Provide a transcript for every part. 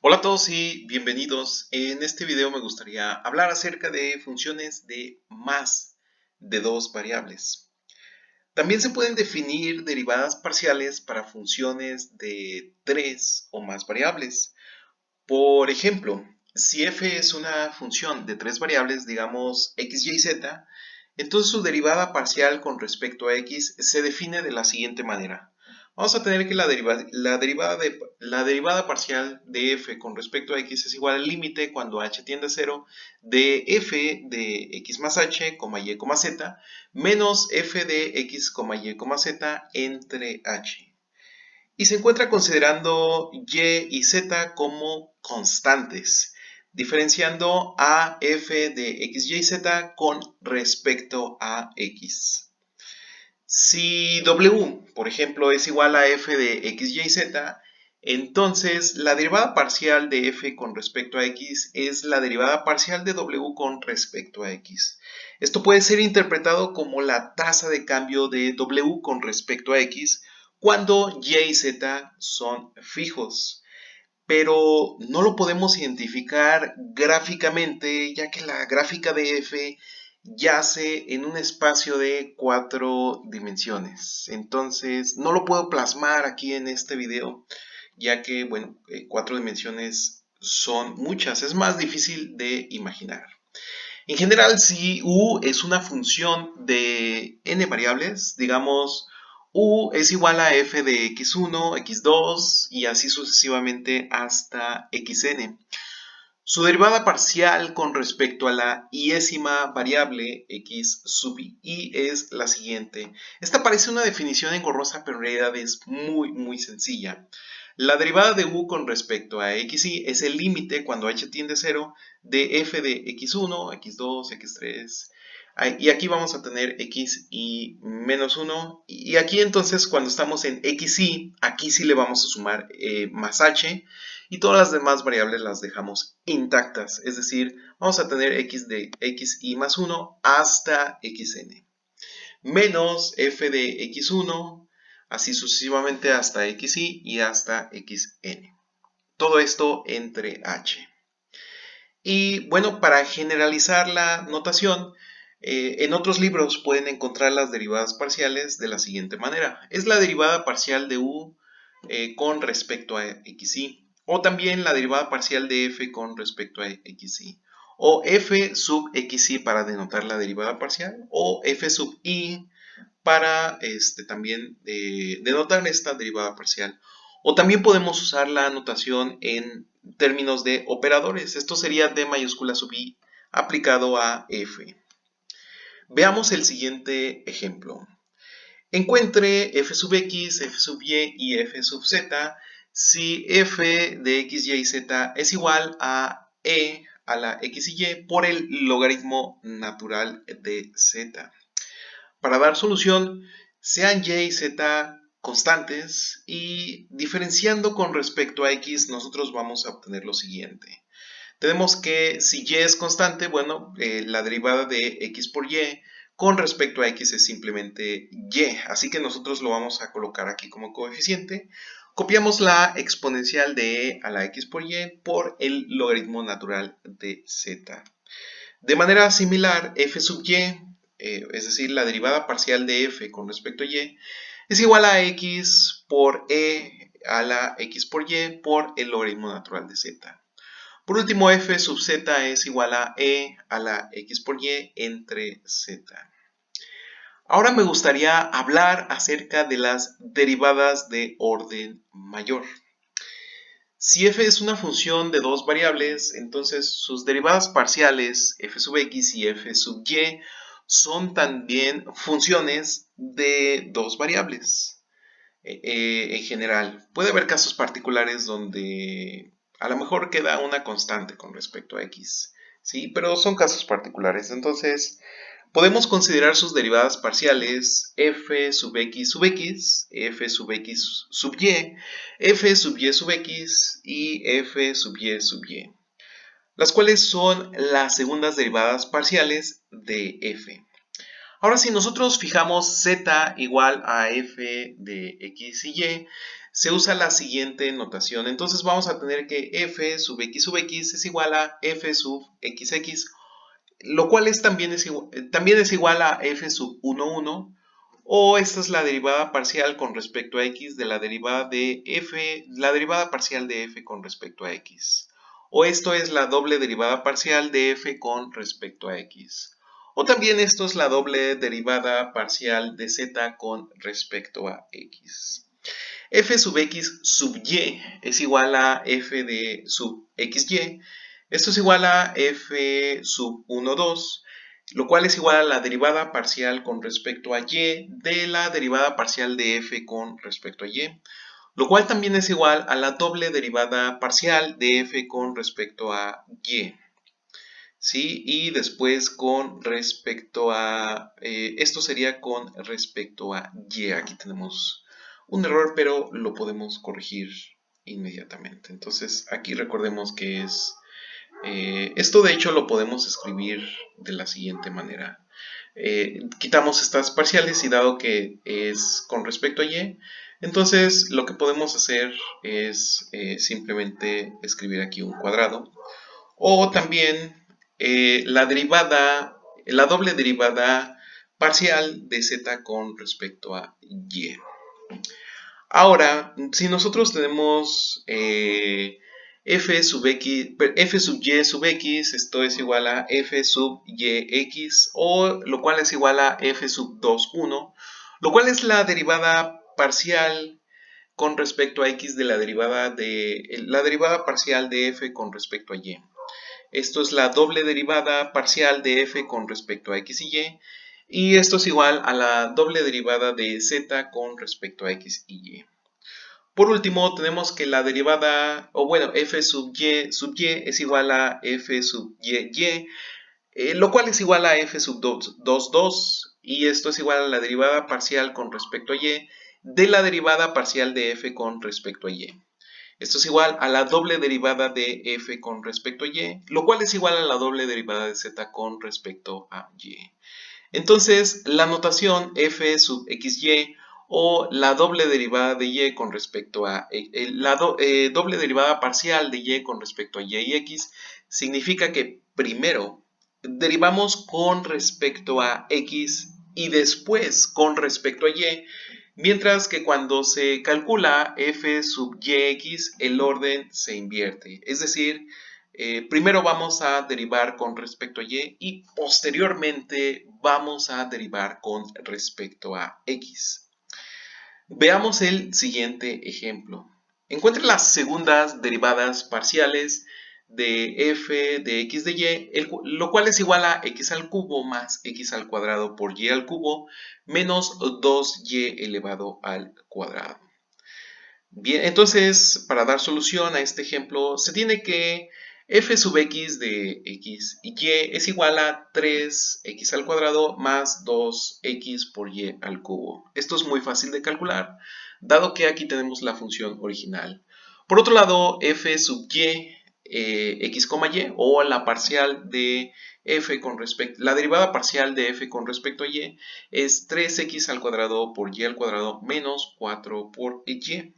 Hola a todos y bienvenidos. En este video me gustaría hablar acerca de funciones de más de dos variables. También se pueden definir derivadas parciales para funciones de tres o más variables. Por ejemplo, si f es una función de tres variables, digamos x, y, z, entonces su derivada parcial con respecto a x se define de la siguiente manera. Vamos a tener que la derivada parcial de f con respecto a x es igual al límite cuando h tiende a 0 de f de x más h, y, z, menos f de x, y, z entre h. Y se encuentra considerando y y z como constantes, diferenciando a f de x, y, z con respecto a x. Si w, por ejemplo, es igual a f de x, y, z, entonces la derivada parcial de f con respecto a x es la derivada parcial de w con respecto a x. Esto puede ser interpretado como la tasa de cambio de w con respecto a x cuando y y z son fijos, pero no lo podemos identificar gráficamente, ya que la gráfica de f yace en un espacio de 4 dimensiones. Entonces, no lo puedo plasmar aquí en este video, ya que, bueno, 4 dimensiones son muchas, es más difícil de imaginar. En general, si u es una función de n variables, digamos, u es igual a f de x1, x2 y así sucesivamente hasta xn. Su derivada parcial con respecto a la iésima variable x sub i es la siguiente. Esta parece una definición engorrosa, pero en realidad es muy sencilla. La derivada de u con respecto a xi es el límite cuando h tiende a 0 de f de x1, x2, x3. Y aquí vamos a tener x y menos 1. Y aquí entonces cuando estamos en xi, aquí sí le vamos a sumar más h. Y todas las demás variables las dejamos intactas. Es decir, vamos a tener x de xi más 1 hasta xn. Menos f de x1, así sucesivamente hasta xi y hasta xn. Todo esto entre h. Y bueno, para generalizar la notación, en otros libros pueden encontrar las derivadas parciales de la siguiente manera. Es la derivada parcial de u con respecto a xi. O también la derivada parcial de f con respecto a xi. O f sub xi para denotar la derivada parcial. O f sub i para también denotar esta derivada parcial. O también podemos usar la notación en términos de operadores. Esto sería d mayúscula sub i aplicado a f. Veamos el siguiente ejemplo. Encuentre f sub x, f sub y f sub z si f de x, y, z es igual a e a la x y por el logaritmo natural de z. Para dar solución, sean y y z constantes y diferenciando con respecto a x, nosotros vamos a obtener lo siguiente. Tenemos que si y es constante, bueno, la derivada de x por y con respecto a x es simplemente y, así que nosotros lo vamos a colocar aquí como coeficiente. Copiamos la exponencial de e a la x por y por el logaritmo natural de z. De manera similar, f sub y, es decir, la derivada parcial de f con respecto a y, es igual a x por e a la x por y por el logaritmo natural de z. Por último, f sub z es igual a e a la x por y entre z. Ahora me gustaría hablar acerca de las derivadas de orden mayor. Si f es una función de dos variables, entonces sus derivadas parciales f sub x y f sub y son también funciones de dos variables. En general, puede haber casos particulares donde a lo mejor queda una constante con respecto a x, ¿sí? Pero son casos particulares. Entonces, podemos considerar sus derivadas parciales f sub x, f sub x sub y, f sub y sub x y f sub y, las cuales son las segundas derivadas parciales de f. Ahora, si nosotros fijamos z igual a f de x y, se usa la siguiente notación. Entonces vamos a tener que f sub x es igual a f sub xx, lo cual también es igual a f sub 1, o esta es la derivada parcial con respecto a x de la derivada de f, la derivada parcial de f con respecto a x. O esto es la doble derivada parcial de f con respecto a x. O también esto es la doble derivada parcial de z con respecto a x. F sub x sub y es igual a f de sub xy. Esto es igual a f sub 2, lo cual es igual a la derivada parcial con respecto a y de la derivada parcial de f con respecto a y, lo cual también es igual a la doble derivada parcial de f con respecto a y. ¿Sí? Y después con respecto a, esto sería con respecto a y. Aquí tenemos un error, pero lo podemos corregir inmediatamente. Entonces aquí recordemos que es, esto de hecho lo podemos escribir de la siguiente manera. Quitamos estas parciales y dado que es con respecto a y, entonces lo que podemos hacer es simplemente escribir aquí un cuadrado. O también la doble derivada parcial de z con respecto a y. Ahora, si nosotros tenemos f sub y sub x, esto es igual a f sub yx, o lo cual es igual a f sub 2, 1, lo cual es la derivada parcial con respecto a x de la derivada parcial de f con respecto a y. Esto es la doble derivada parcial de f con respecto a x y y. Y esto es igual a la doble derivada de z con respecto a x y y. Por último, tenemos que la derivada, o bueno, f sub y es igual a f sub y, lo cual es igual a f sub 2, 2. Y esto es igual a la derivada parcial con respecto a y de la derivada parcial de f con respecto a y. Esto es igual a la doble derivada de f con respecto a y, lo cual es igual a la doble derivada de z con respecto a y. Entonces, la notación f sub xy o la doble derivada de y con respecto a doble derivada parcial de y con respecto a y y x significa que primero derivamos con respecto a x y después con respecto a y. Mientras que cuando se calcula f sub yx, el orden se invierte. Es decir, primero vamos a derivar con respecto a y posteriormente vamos a derivar con respecto a x. Veamos el siguiente ejemplo. Encuentre las segundas derivadas parciales de f de x de y, lo cual es igual a x al cubo más x al cuadrado por y al cubo menos 2y elevado al cuadrado. Bien, entonces para dar solución a este ejemplo se tiene que f sub x de x y y es igual a 3x al cuadrado más 2x por y al cubo. Esto es muy fácil de calcular, dado que aquí tenemos la función original. Por otro lado, f sub y, x, y, o la parcial de f con respecto, la derivada parcial de f con respecto a y es 3x al cuadrado por y al cuadrado menos 4 por y.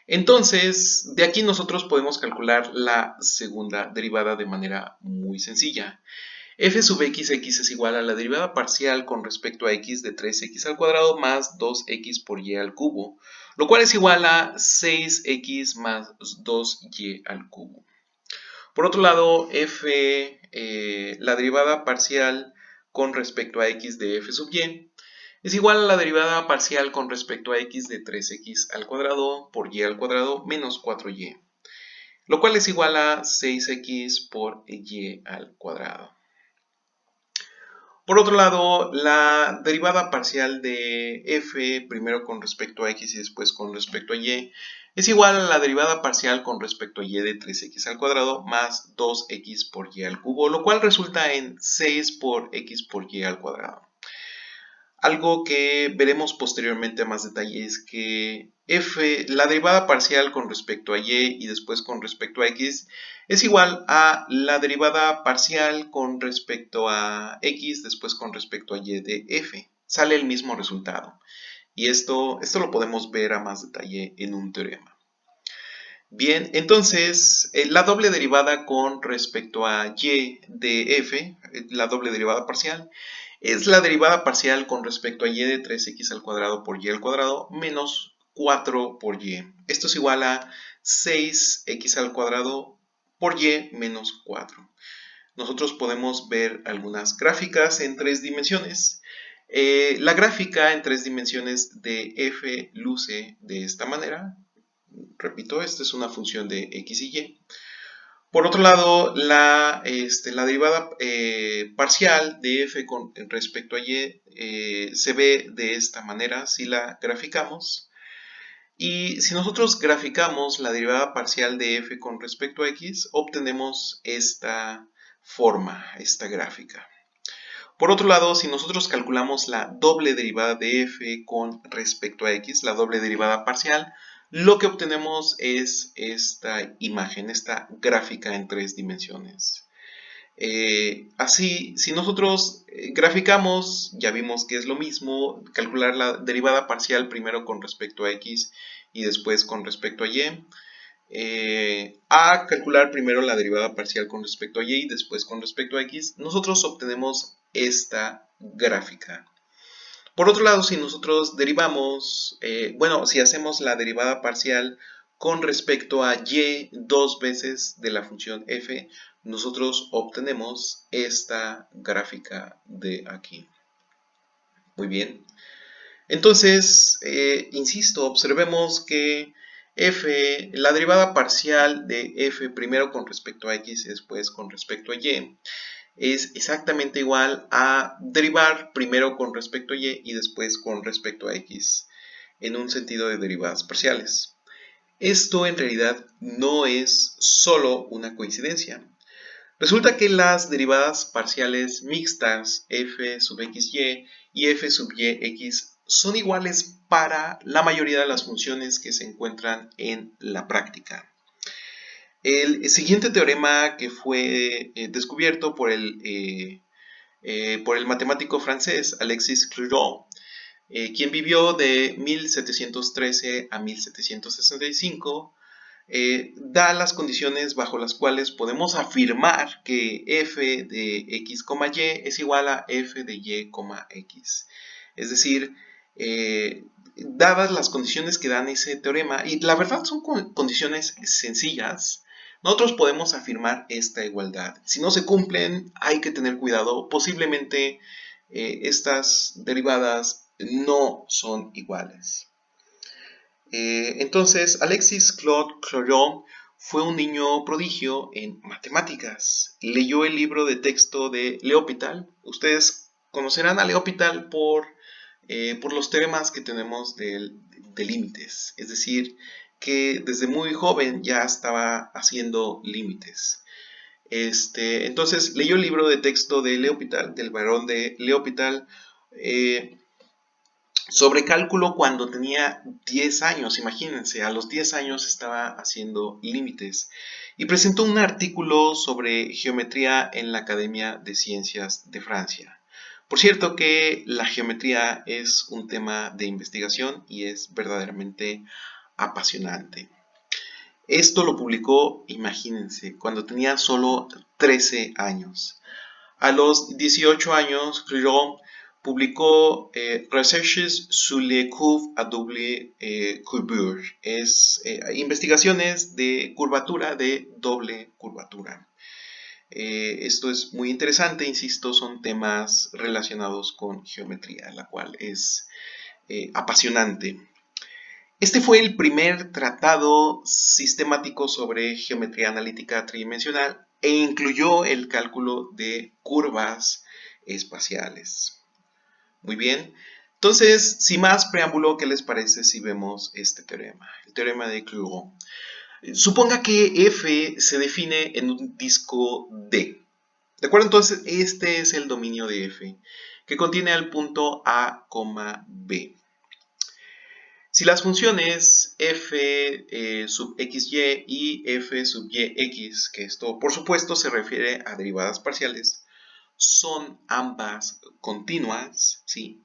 Entonces, de aquí nosotros podemos calcular la segunda derivada de manera muy sencilla. F sub x es igual a la derivada parcial con respecto a x de 3x al cuadrado más 2x por y al cubo, lo cual es igual a 6x más 2y al cubo. Por otro lado, la derivada parcial con respecto a x de f sub y es igual a la derivada parcial con respecto a x de 3x al cuadrado por y al cuadrado menos 4y, lo cual es igual a 6x por y al cuadrado. Por otro lado, la derivada parcial de f, primero con respecto a x y después con respecto a y, es igual a la derivada parcial con respecto a y de 3x al cuadrado más 2x por y al cubo, lo cual resulta en 6 por x por y al cuadrado. Algo que veremos posteriormente a más detalle es que la derivada parcial con respecto a y y después con respecto a x es igual a la derivada parcial con respecto a x después con respecto a y de f. Sale el mismo resultado. Y esto lo podemos ver a más detalle en un teorema. Bien, entonces la doble derivada con respecto a y de f, la doble derivada parcial, es la derivada parcial con respecto a y de 3x al cuadrado por y al cuadrado menos 4 por y. Esto es igual a 6x al cuadrado por y menos 4. Nosotros podemos ver algunas gráficas en 3 dimensiones. La gráfica en 3 dimensiones de f luce de esta manera. Repito, esta es una función de x y y. Por otro lado, la derivada parcial de f con respecto a y se ve de esta manera si la graficamos. Y si nosotros graficamos la derivada parcial de f con respecto a x, obtenemos esta forma, esta gráfica. Por otro lado, si nosotros calculamos la doble derivada de f con respecto a x, la doble derivada parcial, lo que obtenemos es esta imagen, esta gráfica en 3 dimensiones. Así, si nosotros graficamos, ya vimos que es lo mismo, calcular la derivada parcial primero con respecto a x y después con respecto a y. A calcular primero la derivada parcial con respecto a y y después con respecto a x, nosotros obtenemos esta gráfica. Por otro lado, si nosotros derivamos, si hacemos la derivada parcial con respecto a y dos veces de la función f, nosotros obtenemos esta gráfica de aquí. Muy bien. Entonces, insisto, observemos que f, la derivada parcial de f primero con respecto a x y después con respecto a y, es exactamente igual a derivar primero con respecto a y después con respecto a x en un sentido de derivadas parciales. Esto en realidad no es solo una coincidencia. Resulta que las derivadas parciales mixtas f sub xy y f sub yx son iguales para la mayoría de las funciones que se encuentran en la práctica. El siguiente teorema que fue descubierto por el matemático francés Alexis Clairaut, quien vivió de 1713 a 1765, da las condiciones bajo las cuales podemos afirmar que f de x, y es igual a f de y, x. Es decir, dadas las condiciones que dan ese teorema, y la verdad son condiciones sencillas, nosotros podemos afirmar esta igualdad. Si no se cumplen, hay que tener cuidado. Posiblemente estas derivadas no son iguales. Entonces, Alexis Claude Clairaut fue un niño prodigio en matemáticas. Leyó el libro de texto de L'Hopital. Ustedes conocerán a L'Hopital por los teoremas que tenemos de límites. Es decir, que desde muy joven ya estaba haciendo límites. Entonces, leyó el libro de texto de L'Hopital, del barón de L'Hopital, sobre cálculo cuando tenía 10 años, imagínense, a los 10 años estaba haciendo límites. Y presentó un artículo sobre geometría en la Academia de Ciencias de Francia. Por cierto que la geometría es un tema de investigación y es verdaderamente apasionante. Esto lo publicó, imagínense, cuando tenía solo 13 años. A los 18 años, Clairaut publicó Recherches sur les courbes à double courbure, investigaciones de curvatura de doble curvatura. Esto es muy interesante, insisto, son temas relacionados con geometría, la cual es apasionante. Este fue el primer tratado sistemático sobre geometría analítica tridimensional e incluyó el cálculo de curvas espaciales. Muy bien, entonces, sin más preámbulo, ¿qué les parece si vemos este teorema? El teorema de Clairaut. Suponga que f se define en un disco D. ¿De acuerdo? Entonces, este es el dominio de f, que contiene al punto A, B. Si las funciones f sub xy y f sub yx, que esto por supuesto se refiere a derivadas parciales, son ambas continuas, ¿sí?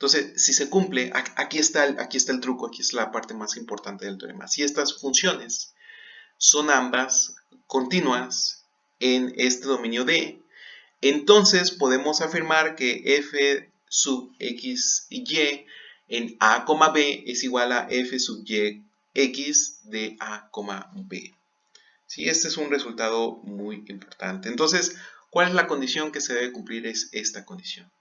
Entonces, si se cumple, aquí está el truco, aquí es la parte más importante del teorema. Si estas funciones son ambas continuas en este dominio D, entonces podemos afirmar que f sub x y en a, b es igual a f sub y x de a, b. ¿Sí? Este es un resultado muy importante. Entonces, ¿cuál es la condición que se debe cumplir? Es esta condición.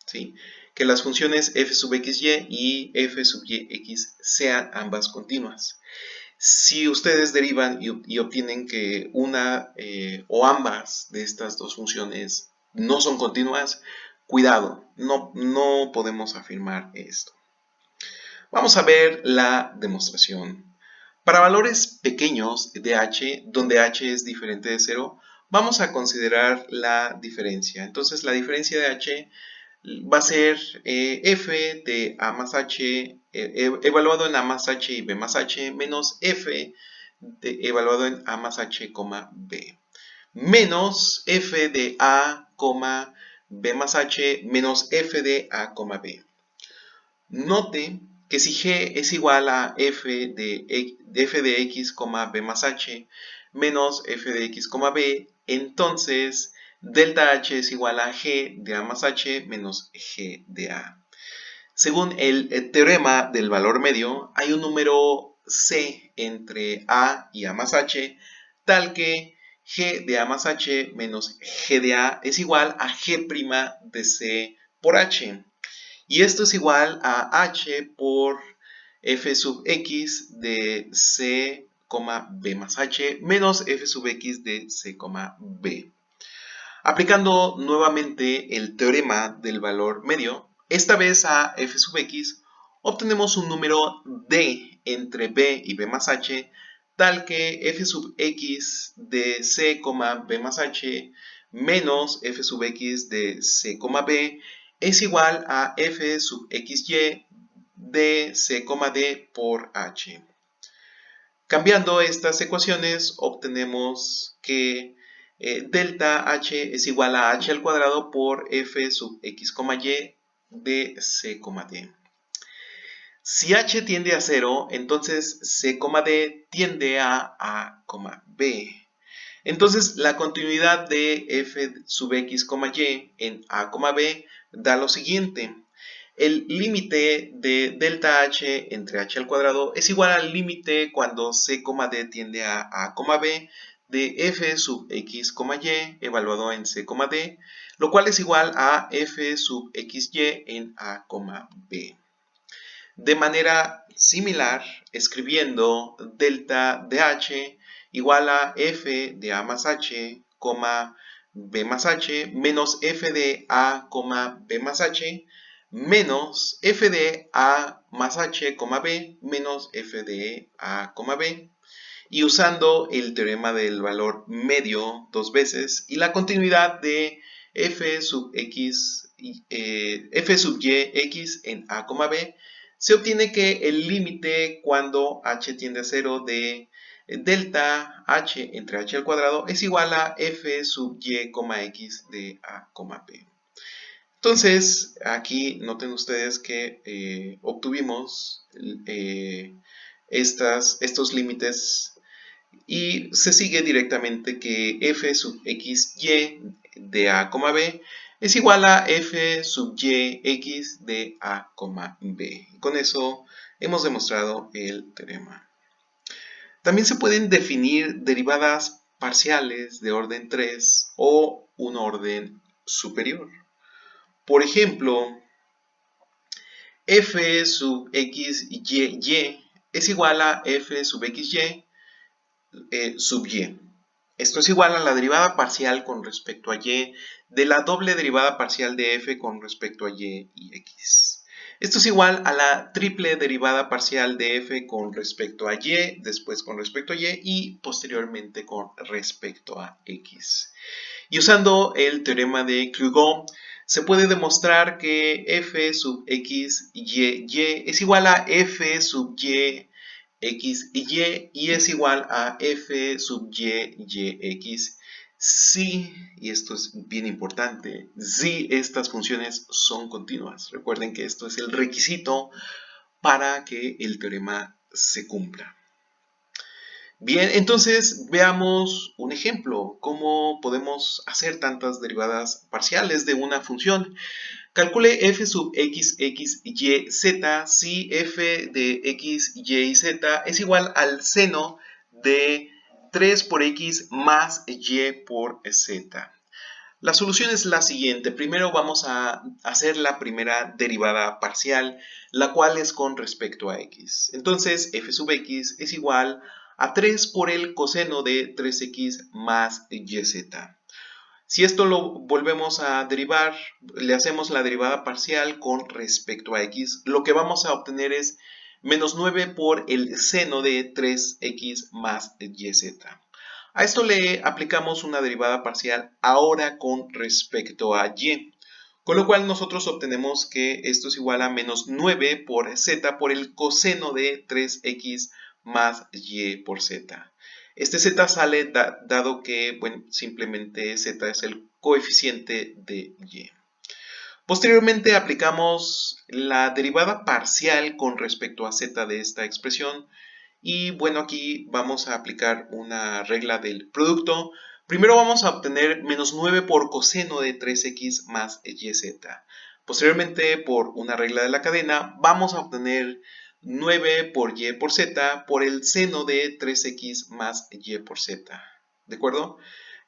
¿Sí? Que las funciones f sub xy y f sub yx sean ambas continuas. Si ustedes derivan y obtienen que una o ambas de estas dos funciones no son continuas, cuidado, no podemos afirmar esto. Vamos a ver la demostración. Para valores pequeños de h, donde h es diferente de 0, vamos a considerar la diferencia. Entonces, la diferencia de h va a ser f de a más h evaluado en a más h y b más h menos f evaluado en a más h, b menos f de a, b más h menos f de a, b. Note que si g es igual a f de x, b más h menos f de x, b, entonces delta h es igual a g de a más h menos g de a. Según el teorema del valor medio, hay un número c entre a y a más h, tal que g de a más h menos g de a es igual a g' de c por h. Y esto es igual a h por f sub x de c, b más h menos f sub x de c, b. Aplicando nuevamente el teorema del valor medio, esta vez a f sub x, obtenemos un número d entre b y b más h, tal que f sub x de c, b más h menos f sub x de c, b es igual a f sub xy de c, d por h. Cambiando estas ecuaciones, obtenemos que delta h es igual a h al cuadrado por f sub x, y de c, d. Si h tiende a 0, entonces c, d tiende a, b. Entonces, la continuidad de f sub x, y en a, b da lo siguiente. El límite de delta h entre h al cuadrado es igual al límite cuando c, d tiende a b de f sub x, y evaluado en c, d, lo cual es igual a f sub xy en a, b. De manera similar, escribiendo delta de h igual a f de a más h, b más h menos f de a, b más h menos f de a más h, b menos f de a, b, y usando el teorema del valor medio dos veces y la continuidad de f sub x, f sub y x en a, b, se obtiene que el límite cuando h tiende a 0 de delta h entre h al cuadrado es igual a f sub y, x de a, b. Entonces, aquí noten ustedes que obtuvimos estos límites y se sigue directamente que f sub xy de a, b es igual a f sub y x de a, b. Con eso hemos demostrado el teorema. También se pueden definir derivadas parciales de orden 3 o un orden superior. Por ejemplo, f sub x y es igual a f sub xy sub y. Esto es igual a la derivada parcial con respecto a y de la doble derivada parcial de f con respecto a y x. Esto es igual a la triple derivada parcial de f con respecto a y, después con respecto a y posteriormente con respecto a x. Y usando el teorema de Clugot, se puede demostrar que f sub x y es igual a f sub y x y es igual a f sub y x si, y esto es bien importante, si estas funciones son continuas. Recuerden que esto es el requisito para que el teorema se cumpla. Bien, entonces veamos un ejemplo, cómo podemos hacer tantas derivadas parciales de una función. Calcule f sub x, y, z si f de x, y z es igual al seno de 3 por x más y por z. La solución es la siguiente. Primero vamos a hacer la primera derivada parcial, la cual es con respecto a x. Entonces, f sub x es igual a 3 por el coseno de 3x más yz. Si esto lo volvemos a derivar, le hacemos la derivada parcial con respecto a x, lo que vamos a obtener es menos 9 por el seno de 3x más yz. A esto le aplicamos una derivada parcial ahora con respecto a y, con lo cual nosotros obtenemos que esto es igual a menos 9 por z por el coseno de 3x más y por z. Este z sale dado que, bueno, simplemente z es el coeficiente de y. Posteriormente aplicamos la derivada parcial con respecto a z de esta expresión y bueno, aquí vamos a aplicar una regla del producto. Primero vamos a obtener menos 9 por coseno de 3x más yz. Posteriormente, por una regla de la cadena, vamos a obtener 9 por y por z por el seno de 3x más y por z. ¿De acuerdo?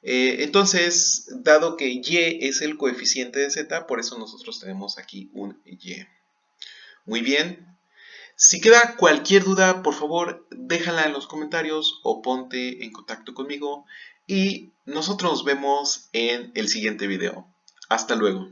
Entonces, dado que y es el coeficiente de z, por eso nosotros tenemos aquí un y. Muy bien. Si queda cualquier duda, por favor, déjala en los comentarios o ponte en contacto conmigo y nosotros nos vemos en el siguiente video. Hasta luego.